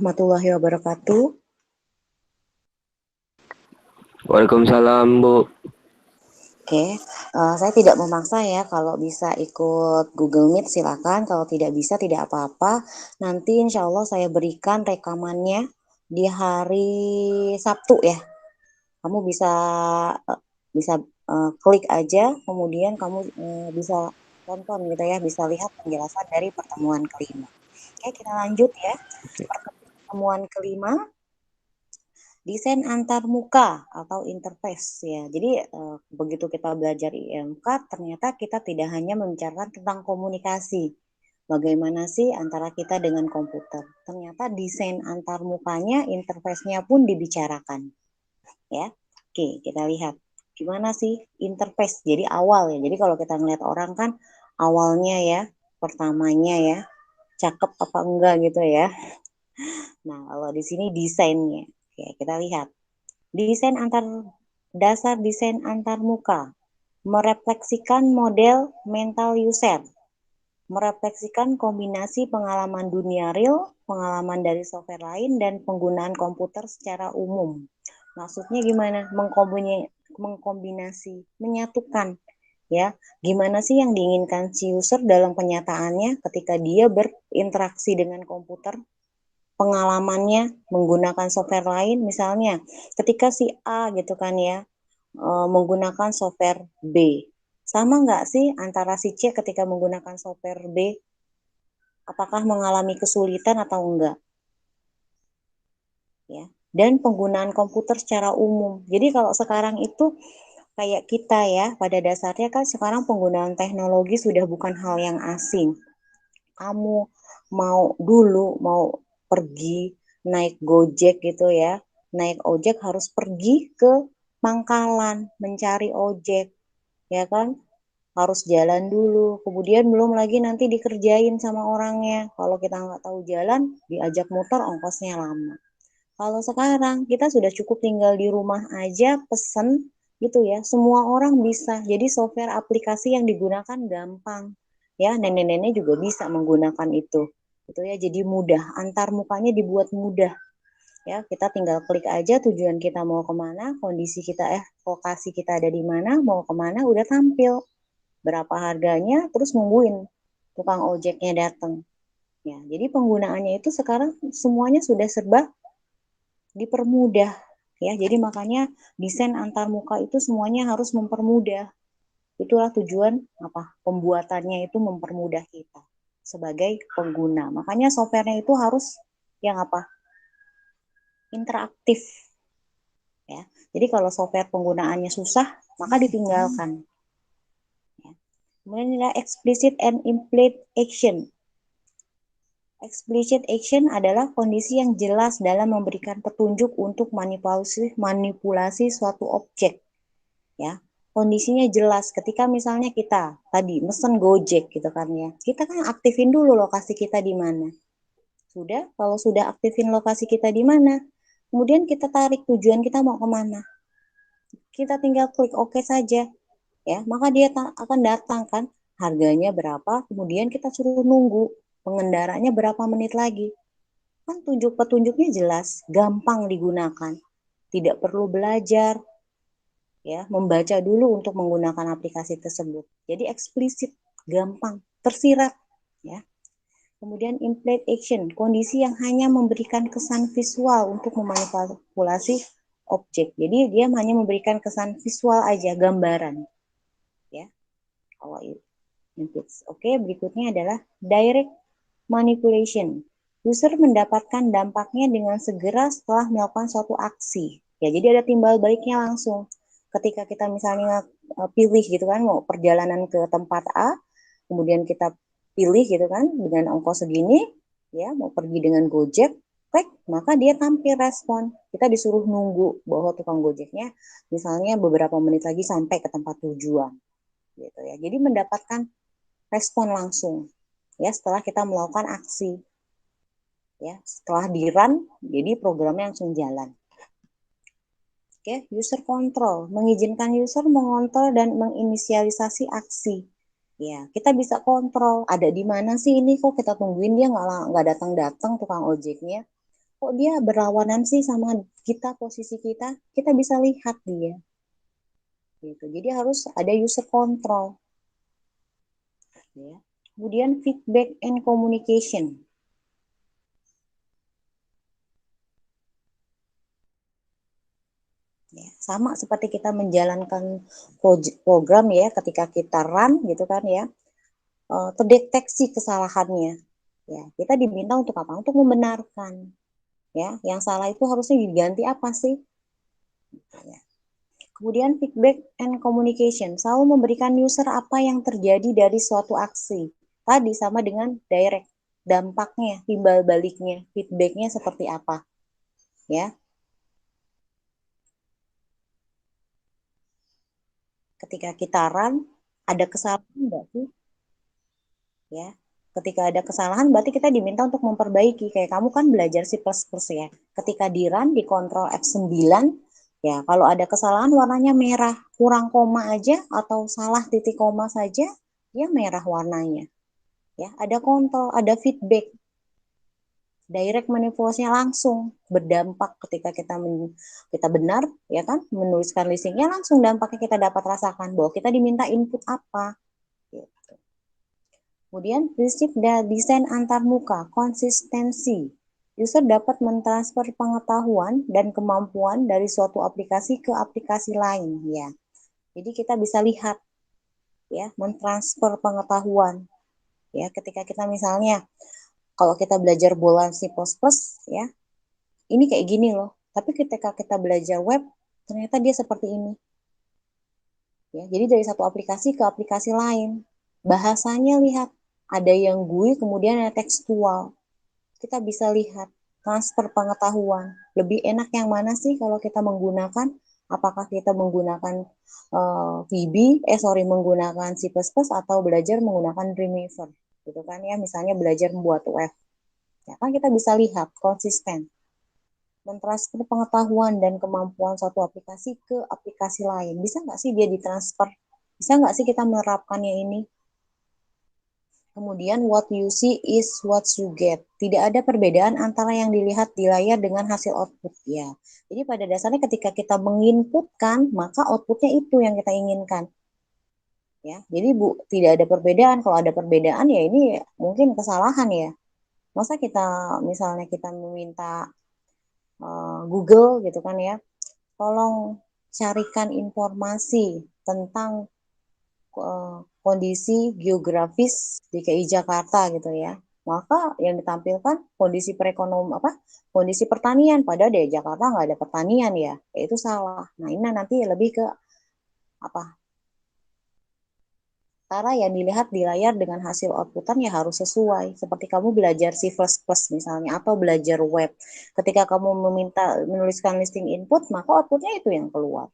Warahmatullahi wabarakatuh. Waalaikumsalam, Bu. Oke, saya tidak memaksa ya, kalau bisa ikut Google Meet silakan, kalau tidak bisa tidak apa-apa. Nanti insya Allah saya berikan rekamannya di hari Sabtu ya. Kamu bisa eh, bisa klik aja, kemudian kamu bisa tonton gitu ya, bisa lihat penjelasan dari pertemuan kelima. Oke, kita lanjut ya. Oke. Pertemuan kelima, desain antarmuka atau interface ya. Jadi begitu kita belajar IMK, ternyata kita tidak hanya membicarakan tentang komunikasi. Bagaimana sih antara kita dengan komputer? Ternyata desain antarmukanya, interface-nya pun dibicarakan ya. Oke, kita lihat gimana sih interface. Jadi awal ya. Jadi kalau kita ngeliat orang kan awalnya ya, pertamanya ya, cakep apa enggak gitu ya. Nah, kalau di sini desainnya. Oke, kita lihat. Desain antar Dasar desain antarmuka merefleksikan model mental user, merefleksikan kombinasi pengalaman dunia real, pengalaman dari software lain, dan penggunaan komputer secara umum. Maksudnya gimana? Mengkombinasi, menyatukan ya. Gimana sih yang diinginkan si user dalam kenyataannya ketika dia berinteraksi dengan komputer? Pengalamannya menggunakan software lain, misalnya ketika si A gitu kan ya, menggunakan software B, sama nggak sih antara si C ketika menggunakan software B? Apakah mengalami kesulitan atau enggak ya? Dan penggunaan komputer secara umum. Jadi kalau sekarang itu kayak kita ya, pada dasarnya kan sekarang penggunaan teknologi sudah bukan hal yang asing. Kamu mau pergi naik Gojek gitu ya, naik ojek harus pergi ke pangkalan mencari ojek, ya kan? Harus jalan dulu, kemudian belum lagi nanti dikerjain sama orangnya. Kalau kita nggak tahu jalan, diajak muter ongkosnya lama. Kalau sekarang kita sudah cukup tinggal di rumah aja, pesen gitu ya. Semua orang bisa. Jadi software aplikasi yang digunakan gampang. Ya, nenek-nenek juga bisa menggunakan itu. Itu ya, jadi mudah. Antar mukanya dibuat mudah. Ya, kita tinggal klik aja tujuan kita mau kemana, kondisi kita lokasi kita ada di mana, mau kemana, udah tampil. Berapa harganya, terus nungguin tukang ojeknya datang. Ya, jadi penggunaannya itu sekarang semuanya sudah serba dipermudah ya. Jadi makanya desain antar muka itu semuanya harus mempermudah. Itulah tujuan apa? Pembuatannya itu mempermudah kita sebagai pengguna. Makanya softwarenya itu harus yang apa? Interaktif ya. Jadi kalau software penggunaannya susah, maka ditinggalkan ya. Kemudian nilai explicit and implied action. Explicit action adalah kondisi yang jelas dalam memberikan petunjuk untuk manipulasi suatu objek ya. Kondisinya jelas ketika misalnya kita tadi mesen Gojek gitu kan ya, kita kan aktifin dulu lokasi kita di mana. Sudah, kalau sudah aktifin lokasi kita di mana, kemudian kita tarik tujuan kita mau kemana, kita tinggal klik OK saja ya, maka dia akan datang kan, harganya berapa, kemudian kita suruh nunggu pengendaranya berapa menit lagi. Kan petunjuknya jelas, gampang digunakan, tidak perlu belajar ya, membaca dulu untuk menggunakan aplikasi tersebut. Jadi eksplisit, gampang, tersirat ya. Kemudian implied action, kondisi yang hanya memberikan kesan visual untuk memanipulasi objek. Jadi dia hanya memberikan kesan visual aja, gambaran ya. Kalau implied. Oke, berikutnya adalah direct manipulation. User mendapatkan dampaknya dengan segera setelah melakukan suatu aksi. Ya, jadi ada timbal baliknya langsung. Ketika kita misalnya pilih gitu kan, mau perjalanan ke tempat A, kemudian kita pilih gitu kan dengan ongkos segini, ya mau pergi dengan Gojek, klik, maka dia tampil respon. Kita disuruh nunggu bahwa tukang Gojeknya misalnya beberapa menit lagi sampai ke tempat tujuan, gitu ya. Jadi mendapatkan respon langsung ya setelah kita melakukan aksi ya, setelah di run jadi programnya langsung jalan. Oke, user control mengizinkan user mengontrol dan menginisialisasi aksi ya. Kita bisa kontrol ada di mana sih ini, kok kita tungguin dia nggak datang-datang tukang ojeknya, kok dia berlawanan sih sama kita, posisi kita, kita bisa lihat dia gitu. Jadi harus ada user control ya. Kemudian feedback and communication ya, sama seperti kita menjalankan program ya, ketika kita run gitu kan ya, terdeteksi kesalahannya ya, kita diminta untuk apa, untuk membenarkan ya, yang salah itu harusnya diganti apa sih ya. Kemudian feedback and communication, selalu memberikan user apa yang terjadi dari suatu aksi. Tadi sama dengan direct, dampaknya, timbal baliknya, feedbacknya seperti apa. Ya, ketika kita run, ada kesalahan enggak sih? Ya, ketika ada kesalahan berarti kita diminta untuk memperbaiki. Kayak kamu kan belajar C++ ya. Ketika di run, di kontrol F9, ya kalau ada kesalahan warnanya merah, kurang koma aja atau salah titik koma saja, dia merah warnanya. Ya, ada kontrol, ada feedback, direct manipulasinya langsung berdampak ketika kita benar ya kan menuliskan listingnya, langsung dampaknya kita dapat rasakan bahwa kita diminta input apa gitu. Kemudian prinsip desain antarmuka, konsistensi. User dapat mentransfer pengetahuan dan kemampuan dari suatu aplikasi ke aplikasi lain ya. Jadi kita bisa lihat ya, mentransfer pengetahuan ya, ketika kita misalnya kalau kita belajar bola C++ ya, ini kayak gini loh. Tapi ketika kita belajar web, ternyata dia seperti ini. Ya, jadi dari satu aplikasi ke aplikasi lain. Bahasanya lihat, ada yang GUI, kemudian ada tekstual. Kita bisa lihat transfer pengetahuan. Lebih enak yang mana sih kalau kita menggunakan? Apakah kita menggunakan VB, menggunakan C++ atau belajar menggunakan Dreamweaver, gitu kan ya? Misalnya belajar membuat web, ya kan kita bisa lihat konsisten mentransfer pengetahuan dan kemampuan satu aplikasi ke aplikasi lain. Bisa nggak sih dia ditransfer? Bisa nggak sih kita menerapkannya ini? Kemudian what you see is what you get. Tidak ada perbedaan antara yang dilihat di layar dengan hasil output ya. Jadi pada dasarnya ketika kita menginputkan, maka outputnya itu yang kita inginkan. Ya, jadi tidak ada perbedaan. Kalau ada perbedaan ya ini mungkin kesalahan ya. Masa kita misalnya kita meminta Google gitu kan ya, tolong carikan informasi tentang kondisi geografis DKI Jakarta gitu ya. Maka yang ditampilkan kondisi perekonomian apa? Kondisi pertanian, padahal di Jakarta nggak ada pertanian ya. Itu salah. Nah, ini nanti lebih ke apa? Cara yang dilihat di layar dengan hasil outputan ya harus sesuai. Seperti kamu belajar C++ misalnya atau belajar web. Ketika kamu meminta menuliskan listing input, maka outputnya itu yang keluar.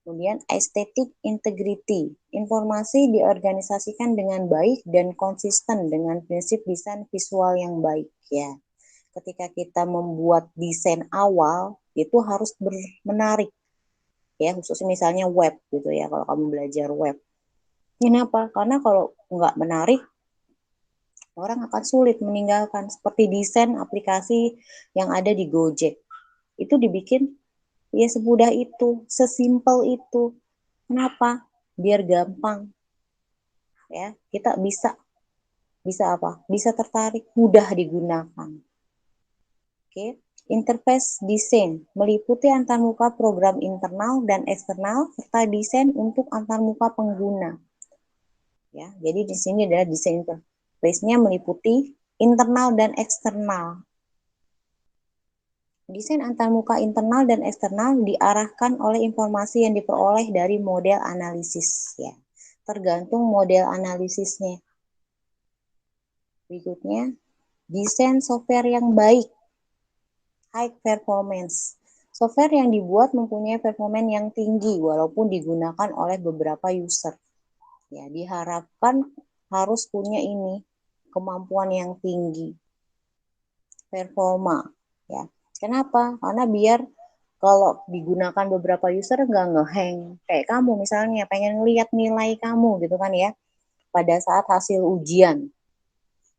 Kemudian aesthetic integrity. Informasi diorganisasikan dengan baik dan konsisten dengan prinsip desain visual yang baik ya. Ketika kita membuat desain awal itu harus menarik ya, khususnya misalnya web gitu ya, kalau kamu belajar web. Kenapa? Karena kalau nggak menarik, orang akan sulit meninggalkan. Seperti desain aplikasi yang ada di Gojek. Itu dibikin ya semudah itu, sesimpel itu. Kenapa? Biar gampang ya. Kita bisa bisa apa? Bisa tertarik, mudah digunakan. Oke. Interface desain meliputi antarmuka program internal dan eksternal serta desain untuk antarmuka pengguna. Ya, jadi di sini adalah desain interface-nya meliputi internal dan eksternal. Desain antarmuka internal dan eksternal diarahkan oleh informasi yang diperoleh dari model analisis ya. Tergantung model analisisnya. Berikutnya, desain software yang baik, high performance. Software yang dibuat mempunyai performance yang tinggi walaupun digunakan oleh beberapa user. Ya, diharapkan harus punya ini kemampuan yang tinggi, performa ya. Kenapa? Karena biar kalau digunakan beberapa user nggak ngehang. Kayak kamu misalnya pengen lihat nilai kamu gitu kan ya, pada saat hasil ujian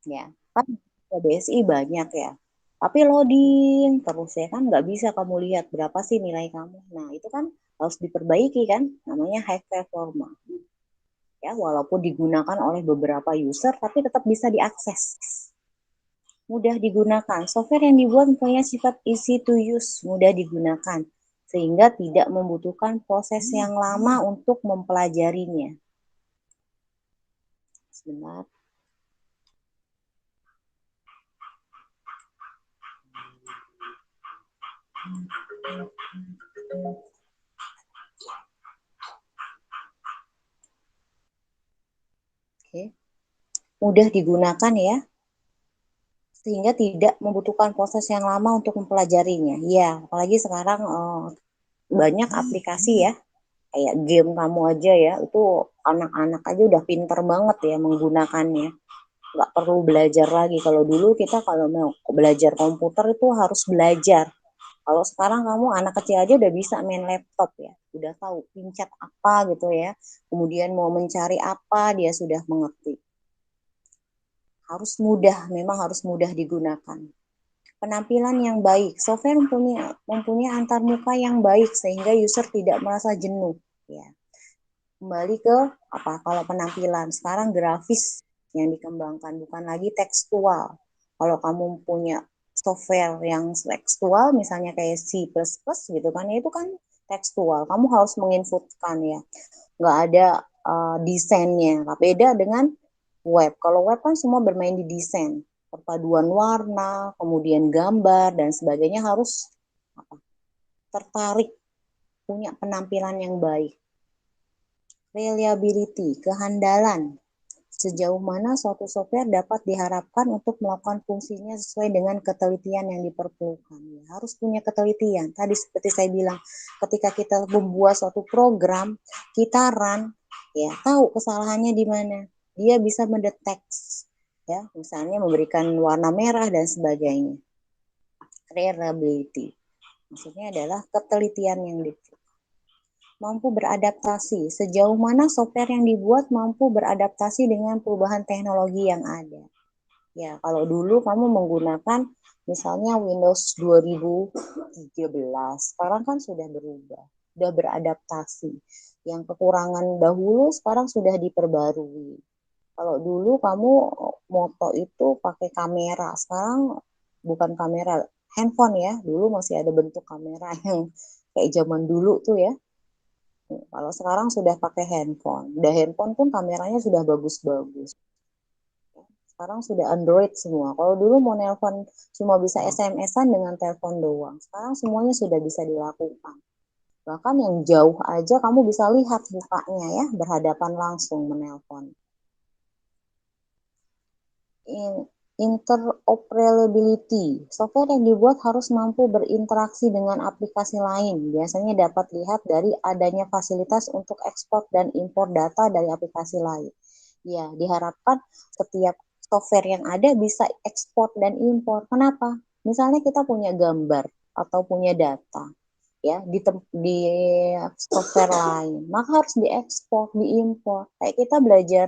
ya kan BSI banyak ya. Tapi loading terus ya kan, nggak bisa kamu lihat berapa sih nilai kamu. Nah itu kan harus diperbaiki kan, namanya high performa. Ya, walaupun digunakan oleh beberapa user, tapi tetap bisa diakses. Mudah digunakan. Software yang dibuat punya sifat easy to use, mudah digunakan, sehingga tidak membutuhkan proses yang lama untuk mempelajarinya. Sebentar. Oke. Mudah digunakan ya, sehingga tidak membutuhkan proses yang lama untuk mempelajarinya. Ya, apalagi sekarang banyak aplikasi ya, kayak game kamu aja ya, itu anak-anak aja udah pinter banget ya menggunakannya. Nggak perlu belajar lagi. Kalau dulu kita kalau mau belajar komputer itu harus belajar. Kalau sekarang kamu anak kecil aja udah bisa main laptop ya, udah tahu pencet apa gitu ya. Kemudian mau mencari apa dia sudah mengerti. Harus mudah, memang harus mudah digunakan. Penampilan yang baik, software mempunyai antarmuka yang baik sehingga user tidak merasa jenuh. Ya, kembali ke apa? Kalau penampilan sekarang grafis yang dikembangkan bukan lagi tekstual. Kalau kamu punya software yang tekstual, misalnya kayak C++ gitu kan, ya itu kan tekstual. Kamu harus menginputkan ya, nggak ada desainnya. Beda dengan web. Kalau web kan semua bermain di desain, perpaduan warna, kemudian gambar dan sebagainya harus apa, tertarik, punya penampilan yang baik. Reliability, kehandalan. Sejauh mana suatu software dapat diharapkan untuk melakukan fungsinya sesuai dengan ketelitian yang diperlukan. Ya, harus punya ketelitian. Tadi seperti saya bilang, ketika kita membuat suatu program, kita run, ya tahu kesalahannya di mana. Dia bisa mendeteksi, ya, misalnya memberikan warna merah dan sebagainya. Reliability, maksudnya adalah ketelitian yang diperlukan. Mampu beradaptasi. Sejauh mana software yang dibuat mampu beradaptasi dengan perubahan teknologi yang ada. Ya, kalau dulu kamu menggunakan misalnya Windows 2013, sekarang kan sudah berubah, sudah beradaptasi. Yang kekurangan dahulu sekarang sudah diperbarui. Kalau dulu kamu moto itu pakai kamera, sekarang bukan kamera handphone ya. Dulu masih ada bentuk kamera yang kayak zaman dulu tuh ya. Kalau sekarang sudah pakai handphone, udah handphone pun kameranya sudah bagus-bagus. Sekarang sudah Android semua. Kalau dulu mau nelpon cuma bisa SMS-an dengan telepon doang. Sekarang semuanya sudah bisa dilakukan. Bahkan yang jauh aja kamu bisa lihat mukanya ya, berhadapan langsung menelpon. Interoperability. Software yang dibuat harus mampu berinteraksi dengan aplikasi lain. Biasanya dapat lihat dari adanya fasilitas untuk ekspor dan impor data dari aplikasi lain. Ya, diharapkan setiap software yang ada bisa ekspor dan impor. Kenapa? Misalnya kita punya gambar atau punya data ya di software lain, maka harus diekspor, diimpor. Kayak kita belajar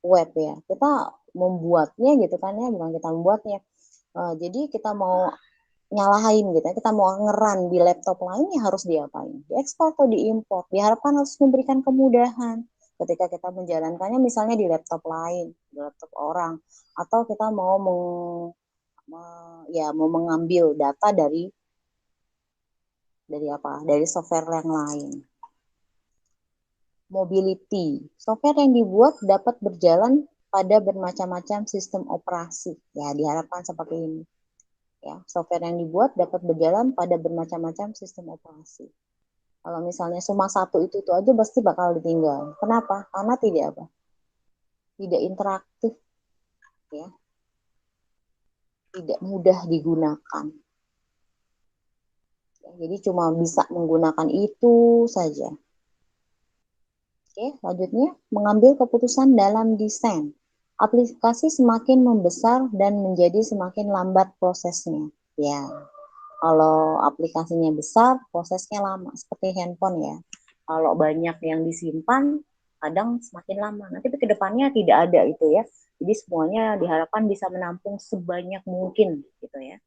web ya, kita membuatnya gitu kan ya, bukan kita membuatnya. Jadi kita mau nyalahin gitu ya, kita mau ngeran di laptop lain ya harus diapain? Diekspor atau diimpor. Diharapkan harus memberikan kemudahan ketika kita menjalankannya misalnya di laptop lain, di laptop orang, atau kita mau ya mau mengambil data dari apa? Dari software yang lain. Mobility. Software yang dibuat dapat berjalan pada bermacam-macam sistem operasi. Ya, diharapkan seperti ini. Ya, software yang dibuat dapat berjalan pada bermacam-macam sistem operasi. Kalau misalnya cuma satu itu aja pasti bakal ditinggal. Kenapa? Karena tidak apa? Tidak interaktif, ya, tidak mudah digunakan. Ya, jadi cuma bisa menggunakan itu saja. Oke, selanjutnya mengambil keputusan dalam desain. Aplikasi semakin membesar dan menjadi semakin lambat prosesnya. Ya, kalau aplikasinya besar, prosesnya lama, seperti handphone ya. Kalau banyak yang disimpan, kadang semakin lama. Nanti ke depannya tidak ada itu ya. Jadi semuanya diharapkan bisa menampung sebanyak mungkin gitu ya.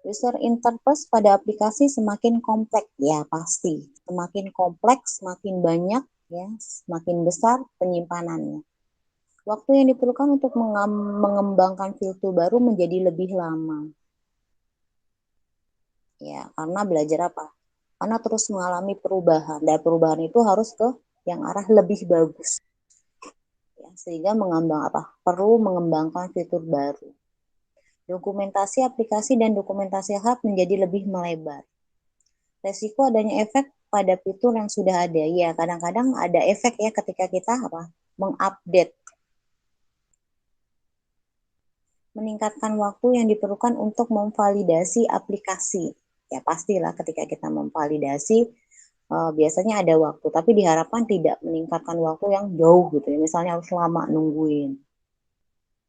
User interface pada aplikasi semakin kompleks, ya pasti. Semakin kompleks, semakin banyak, ya, semakin besar penyimpanannya. Waktu yang diperlukan untuk mengembangkan fitur baru menjadi lebih lama. Ya, karena belajar apa? Karena terus mengalami perubahan. Dan perubahan itu harus ke yang arah lebih bagus. Ya, sehingga perlu mengembangkan fitur baru. Dokumentasi aplikasi dan dokumentasi hub menjadi lebih melebar. Resiko adanya efek pada fitur yang sudah ada. Ya, kadang-kadang ada efek ya ketika kita mengupdate. Meningkatkan waktu yang diperlukan untuk memvalidasi aplikasi. Ya, pastilah ketika kita memvalidasi biasanya ada waktu, tapi diharapkan tidak meningkatkan waktu yang jauh gitu ya. Misalnya harus lama nungguin.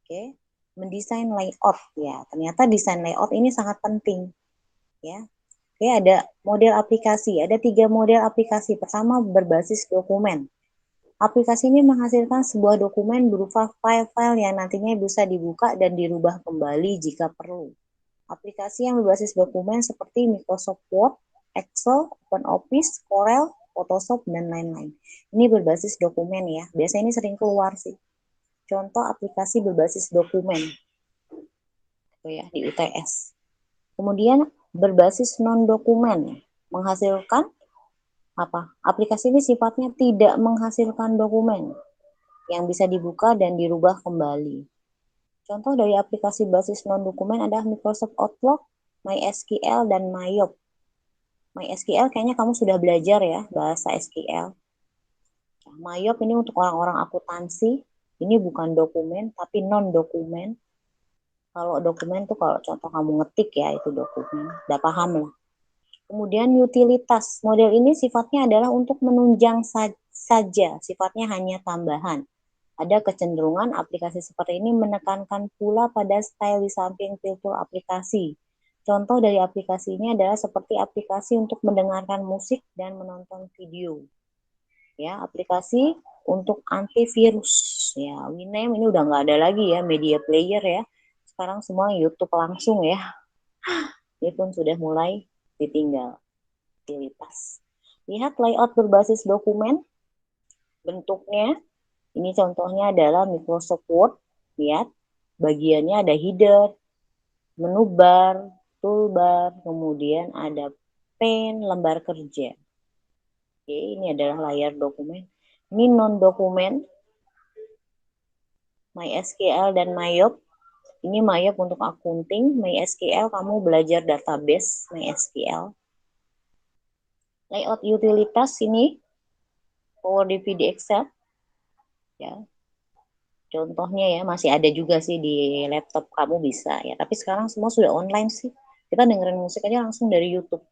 Oke. Mendesain layout ya. Ternyata desain layout ini sangat penting ya. Oke, ada model aplikasi. Ada 3 model aplikasi. Pertama, berbasis dokumen. Aplikasi ini menghasilkan sebuah dokumen berupa file-file yang nantinya bisa dibuka dan dirubah kembali jika perlu. Aplikasi yang berbasis dokumen seperti Microsoft Word, Excel, OpenOffice, Corel, Photoshop, dan lain-lain. Ini berbasis dokumen ya. Biasanya ini sering keluar sih. Contoh aplikasi berbasis dokumen ya, di UTS. Kemudian berbasis non-dokumen menghasilkan apa? Aplikasi ini sifatnya tidak menghasilkan dokumen yang bisa dibuka dan dirubah kembali. Contoh dari aplikasi basis non-dokumen adalah Microsoft Outlook, MySQL, dan Mayop. MySQL kayaknya kamu sudah belajar ya, bahasa SQL. Nah, Mayop ini untuk orang-orang akuntansi, ini bukan dokumen, tapi non-dokumen. Kalau dokumen tuh kalau contoh kamu ngetik ya, itu dokumen. Udah paham lah. Kemudian utilitas. Model ini sifatnya adalah untuk menunjang saja, sifatnya hanya tambahan. Ada kecenderungan aplikasi seperti ini menekankan pula pada style di samping fitur aplikasi. Contoh dari aplikasi ini adalah seperti aplikasi untuk mendengarkan musik dan menonton video. Ya, aplikasi untuk antivirus. Ya, Winamp ini udah nggak ada lagi ya media player ya. Sekarang semua YouTube langsung ya. Ini pun sudah mulai ditinggal utilitas. Lihat layout berbasis dokumen. Bentuknya ini contohnya adalah Microsoft Word. Lihat, bagiannya ada header, menu bar, toolbar, kemudian ada pen, lembar kerja. Oke, ini adalah layar dokumen. Ini non-dokumen, MySQL dan Mayop. Ini Mayop untuk accounting, MySQL kamu belajar database MySQL. Layout utilitas ini Power DVD Excel. Ya, contohnya ya, masih ada juga sih di laptop kamu bisa ya. Tapi sekarang semua sudah online sih. Kita dengerin musik aja langsung dari YouTube.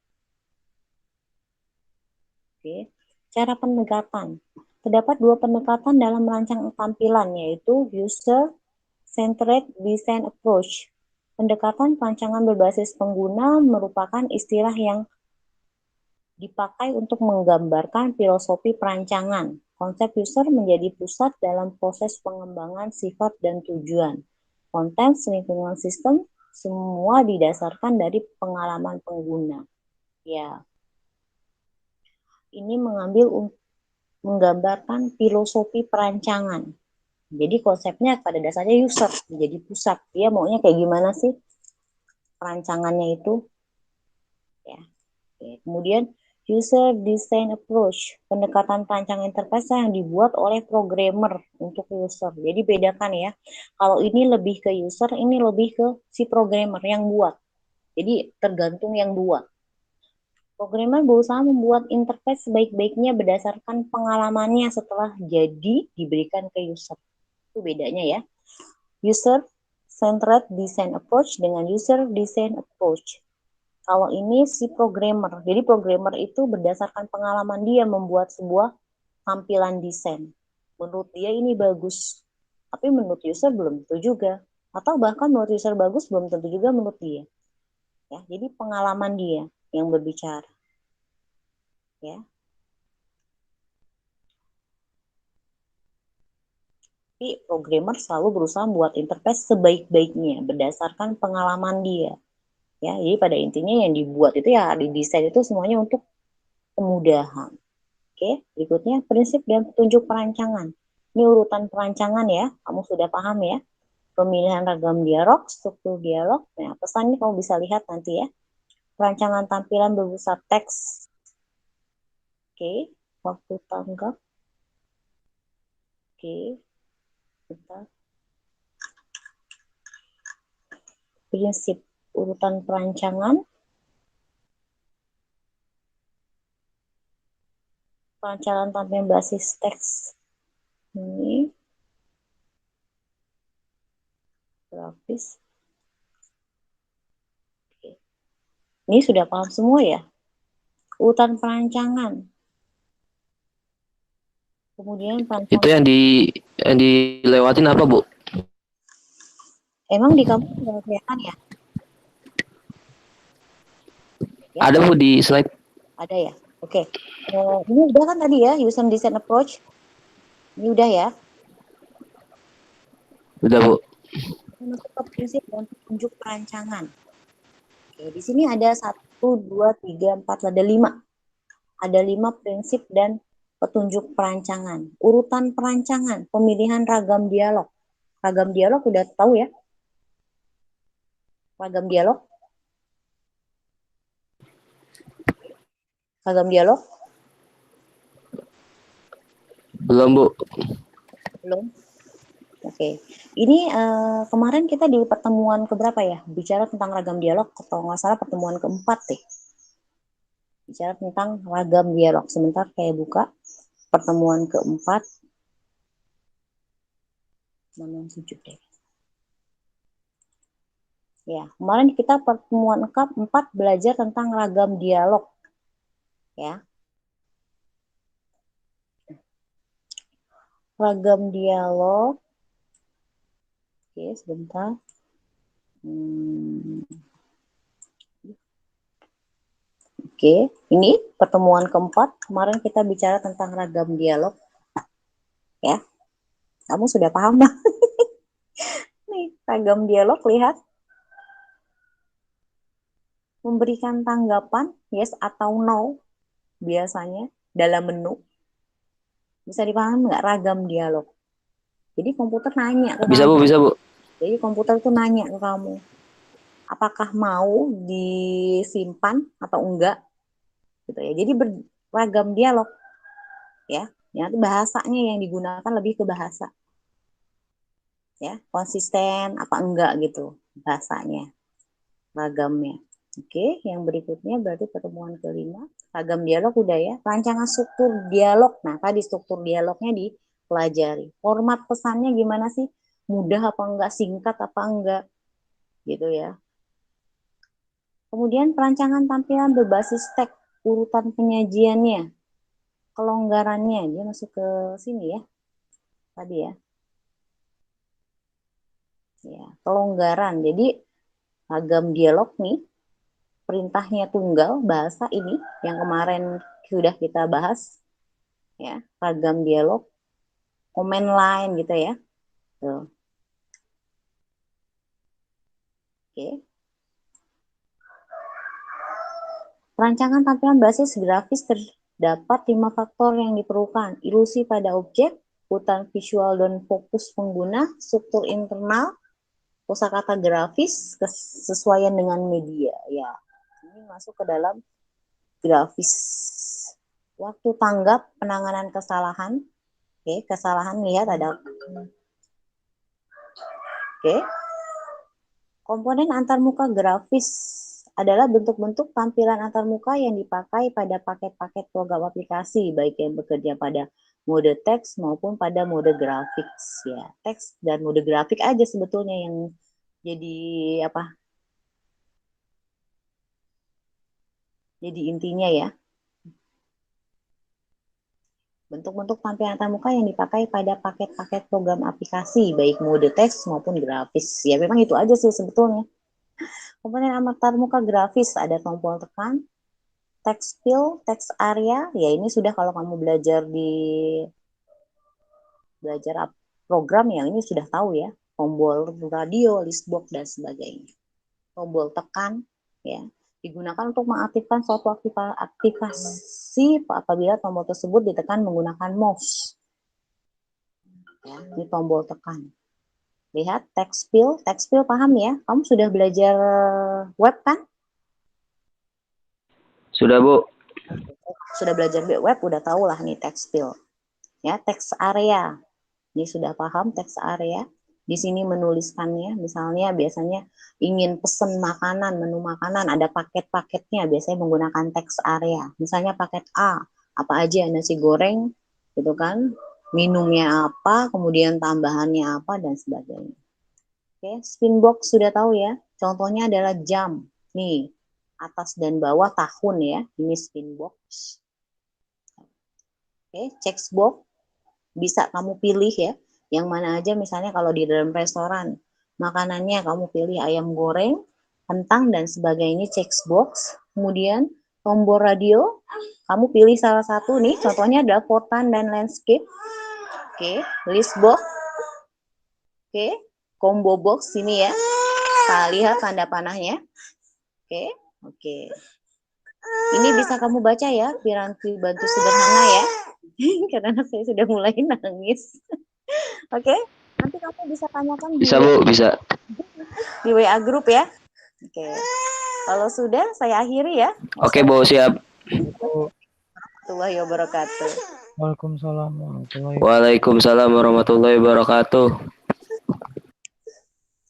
Oke. Cara pendekatan. Terdapat 2 pendekatan dalam merancang tampilan, yaitu User-Centered Design Approach. Pendekatan perancangan berbasis pengguna merupakan istilah yang dipakai untuk menggambarkan filosofi perancangan. Konsep user menjadi pusat dalam proses pengembangan sifat dan tujuan. Konten, lingkungan sistem, semua didasarkan dari pengalaman pengguna. Ya, ini menggambarkan filosofi perancangan. Jadi konsepnya pada dasarnya user menjadi pusat. Dia maunya kayak gimana sih perancangannya itu? Ya. Oke. Kemudian user design approach, pendekatan perancang interface yang dibuat oleh programmer untuk user. Jadi bedakan ya. Kalau ini lebih ke user, ini lebih ke si programmer yang buat. Jadi tergantung yang buat. Programmer berusaha membuat interface sebaik-baiknya berdasarkan pengalamannya setelah jadi diberikan ke user. Itu bedanya ya. User-centered design approach dengan user design approach. Kalau ini si programmer. Jadi programmer itu berdasarkan pengalaman dia membuat sebuah tampilan desain. Menurut dia ini bagus. Tapi menurut user belum tentu juga. Atau bahkan menurut user bagus belum tentu juga menurut dia. Ya, jadi pengalaman dia yang berbicara. Ya. Tapi programmer selalu berusaha membuat interface sebaik-baiknya berdasarkan pengalaman dia. Ya, jadi pada intinya yang dibuat itu ya didesain itu semuanya untuk kemudahan. Oke, berikutnya prinsip dan petunjuk perancangan. Ini urutan perancangan ya, kamu sudah paham ya. Pemilihan ragam dialog, struktur dialog. Nah, pesan ini kamu bisa lihat nanti ya. Perancangan tampilan berupa teks. Oke, waktu tanggap. Oke, bentar. Prinsip urutan perancangan. Perancangan tampilan basis teks. Ini grafis. Oke. Ini sudah paham semua ya? Urutan perancangan. Kemudian Itu perancangan. yang dilewatin apa, Bu? Emang di kamu nggak kelihatan ya? Ya, Ada, Bu, di slide. ada ya. Oke. Ini udah kan tadi ya, user design approach. Ini udah ya. Udah, Bu. Masuk ke prinsip dan petunjuk perancangan. Oke, di sini ada 1, 2, 3, 4, ada 5. Ada 5 prinsip dan petunjuk perancangan. Urutan perancangan, pemilihan ragam dialog. Ragam dialog udah tahu ya? Ragam dialog? Ragam dialog? Belum, Bu. Belum? Oke. Ini kemarin kita di pertemuan keberapa ya? Bicara tentang ragam dialog, atau nggak salah pertemuan keempat deh. Bicara tentang ragam dialog. Sebentar saya buka pertemuan keempat. 6, 7 deh. Ya, kemarin kita pertemuan keempat belajar tentang ragam dialog. Ya, ragam dialog. Oke, sebentar. Oke, ini pertemuan keempat. Kemarin kita bicara tentang ragam dialog. Ya, kamu sudah paham lah. Nih, ragam dialog, lihat. Memberikan tanggapan, yes atau no, biasanya dalam menu. Bisa dipahami nggak ragam dialog? Jadi komputer nanya ke Bisa, kamu. Bu, bisa, Bu. Jadi komputer tuh nanya ke kamu, apakah mau disimpan atau enggak, gitu ya. Jadi beragam dialog, ya. Nanti bahasanya yang digunakan lebih ke bahasa, ya. Konsisten apa enggak gitu bahasanya, ragamnya. Oke, yang berikutnya berarti pertemuan kelima. Ragam dialog udah ya. Rancangan struktur dialog. Nah, tadi struktur dialognya dipelajari. Format pesannya gimana sih? Mudah apa enggak? Singkat apa enggak? Gitu ya. Kemudian perancangan tampilan berbasis teks. Urutan penyajiannya. Kelonggarannya. Dia masuk ke sini ya. Tadi ya. Ya, kelonggaran. Jadi ragam dialog nih. Perintahnya tunggal. Bahasa ini yang kemarin sudah kita bahas. Ya, ragam dialog, comment line gitu ya. Tuh. Oke. Perancangan tampilan basis grafis terdapat 5 faktor yang diperlukan. Ilusi pada objek, hutan visual dan fokus pengguna, struktur internal, kosakata grafis, kesesuaian dengan media. Ya, ini masuk ke dalam grafis. Waktu tanggap penanganan kesalahan. Oke, kesalahan lihat ada. Oke. Komponen antarmuka grafis adalah bentuk-bentuk tampilan antarmuka yang dipakai pada paket-paket program aplikasi, baik yang bekerja pada mode teks maupun pada mode grafik. Ya, teks dan mode grafik aja sebetulnya yang jadi apa? Jadi intinya ya. Bentuk-bentuk tampilan antarmuka yang dipakai pada paket-paket program aplikasi, baik mode teks maupun grafis. Ya, memang itu aja sih sebetulnya. Komponen antarmuka grafis ada tombol tekan, text fill, text area, ya ini sudah kalau kamu belajar program yang ini sudah tahu ya, tombol radio, list box dan sebagainya. Tombol tekan, ya. Digunakan untuk mengaktifkan suatu aktivasi apabila tombol tersebut ditekan menggunakan mouse. Ya, ini tombol tekan. Lihat text fill paham ya? Kamu sudah belajar web kan? Sudah, Bu. Sudah belajar web, udah tahu lah nih text fill. Ya, text area. Ini sudah paham text area. Di sini menuliskannya, misalnya biasanya ingin pesen makanan, menu makanan, ada paket-paketnya, biasanya menggunakan text area. Misalnya paket A, apa aja, nasi goreng, gitu kan, minumnya apa, kemudian tambahannya apa, dan sebagainya. Oke, spin box sudah tahu ya, contohnya adalah jam. Nih, atas dan bawah tahun ya, ini spin box. Oke, checkbox bisa kamu pilih ya, yang mana aja misalnya kalau di dalam restoran, makanannya kamu pilih ayam goreng, kentang, dan sebagainya, checkbox. Kemudian tombol radio, kamu pilih salah satu nih, contohnya adalah portan dan landscape. Oke, list box. Oke, combo box ini ya, kita lihat tanda panahnya. Oke, oke. Ini bisa kamu baca ya, piranti bantu sederhana ya. Karena anak saya sudah mulai nangis. Oke, nanti kamu bisa tanyakan Bisa, Bu, bisa. di WA grup ya. Oke, kalau sudah saya akhiri ya. Oke, Bu, siap. Warahmatullahi wabarakatuh. Waalaikumsalam warahmatullahi wabarakatuh. Waalaikumsalam warahmatullahi wabarakatuh.